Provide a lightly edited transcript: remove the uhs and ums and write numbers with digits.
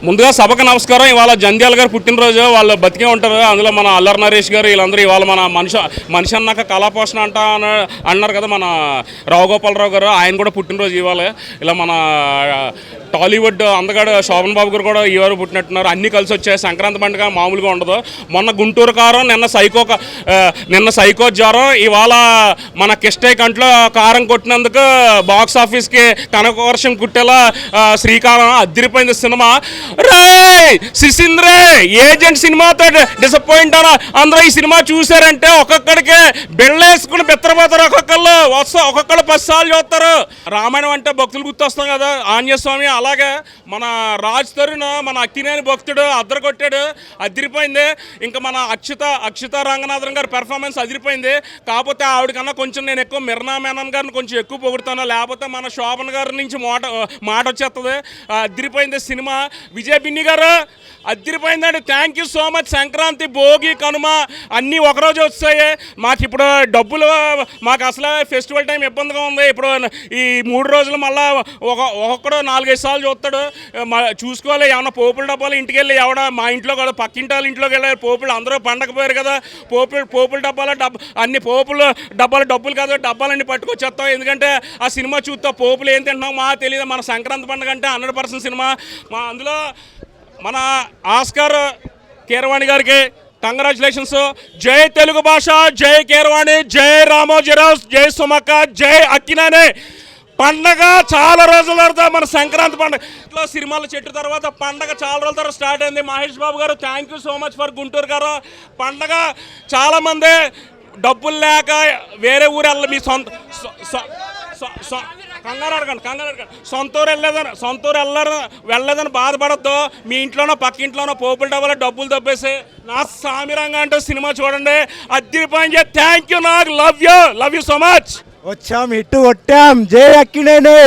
ముందుగా సభకు నమస్కారం. ఇవాళ జంధ్యాల గారు పుట్టినరోజు, వాళ్ళు బతికే ఉంటారు. అందులో మన అల్లరి నరేష్ గారు వీళ్ళందరూ ఇవాళ మన మనిషి అన్నాక కళాపోషణ అన్నారు కదా మన రావుగోపాలరావు గారు, ఆయన కూడా పుట్టినరోజు ఇవాళ. ఇలా మన టాలీవుడ్ అందగాడు శోభన్ బాబు గారు కూడా ఈవారు పుట్టినట్టున్నారు. అన్నీ కలిసి వచ్చాయి. సంక్రాంతి పండుగ మామూలుగా ఉండదు. మొన్న గుంటూరు కారం, నిన్న సైకో జ్వరం, ఇవాళ మన కిష్టయ్య కంట్లో కారం కొట్టినందుకు బాక్స్ ఆఫీస్కి కనక వర్షం కుట్టేలా శ్రీకారం అదిరిపోయింది సినిమా. రే సిసింద్రే ఏజెంట్ సినిమాతో డిసప్పాయింట్ అన్న అందరూ ఈ సినిమా చూసారంటే ఒక్కొక్కడికి బెళ్ళేసుకుని బెత్తరపోతారు. ఒక్కొక్కళ్ళు 10 సార్లు చూస్తారు. రామాయణం అంటే భక్తులు గుర్తొస్తాం కదా, ఆంజనేయ స్వామి. అలాగే మన రాజ్ తరుణ్ మన అక్కినేని భక్తుడు అద్దరు కొట్టాడు, అదిరిపోయింది. ఇంకా మన అక్షిత రంగనాథన్ గారి పెర్ఫార్మెన్స్ అదిరిపోయింది. కాకపోతే ఆవిడకన్నా కొంచెం నేను ఎక్కువ మిర్నా మేనన్ గారిని కొంచెం ఎక్కువ పొగుడుతాను, లేకపోతే మన శోభన్ గారి నుంచి మాట వచ్చేస్తుంది. అదిరిపోయింది సినిమా. విజయ్ బిన్ని గారు అదిరిపోయిందండి. Thank you so much. Sankranti, Bhogi, Kanuma అన్నీ ఒకరోజు వస్తాయి. మాకు ఇప్పుడు డబ్బులు మాకు అసలే ఫెస్టివల్ టైం ఇబ్బందిగా ఉంది. ఇప్పుడు ఈ 3 రోజులు మళ్ళీ ఒక్కొక్కడు 4-5 సార్లు చూస్తాడు. చూసుకోవాలి. ఏమన్నా పోపుల డబ్బాలు ఇంటికి వెళ్ళి మా ఇంట్లో కదా పక్కింటి వాళ్ళ ఇంట్లోకి వెళ్ళారు పోపులు. అందరూ పండగ పోయారు కదా, పోపుల అన్ని పోపుల డబ్బులు కాదు, డబ్బాలన్నీ పట్టుకొచ్చేస్తాం. ఎందుకంటే ఆ సినిమా చూస్తాం. పోపులు ఏం తింటున్నాం మాకు తెలియదు. మన సంక్రాంతి పండుగ అంటే 100% సినిమా. అందులో మన ఆస్కార్ కీరవాణి గారికి కంగ్రాచులేషన్స్. జై తెలుగు భాష, జై కీరవాణి, జై రామోజీరావు, జై సుమక్క, జై అక్కినేని. పండగ చాలా రోజుల తర్వాత మన సంక్రాంతి పండుగ ఇట్లా సినిమాల చెట్టు తర్వాత పండగ చాలా రోజుల తర్వాత స్టార్ట్ అయింది. మహేష్ బాబు గారు thank you so much for Guntur గారు. పండగ చాలామంది డబ్బులు లేక వేరే ఊరు మీ కంగారు అడగండి. సొంత ఊరు వెళ్ళలేదని బాధపడద్దు. మీ ఇంట్లోనో పక్కింట్లోనో పోపుల డబ్బులు దబ్బేసి నా సామిరంగా అంటే సినిమా చూడండి, అద్దరిపోయింది. Thank you. నాకు లవ్ యూ సో మచ్. వచ్చాం, ఇటు కొట్టాం. జై అక్కినేని.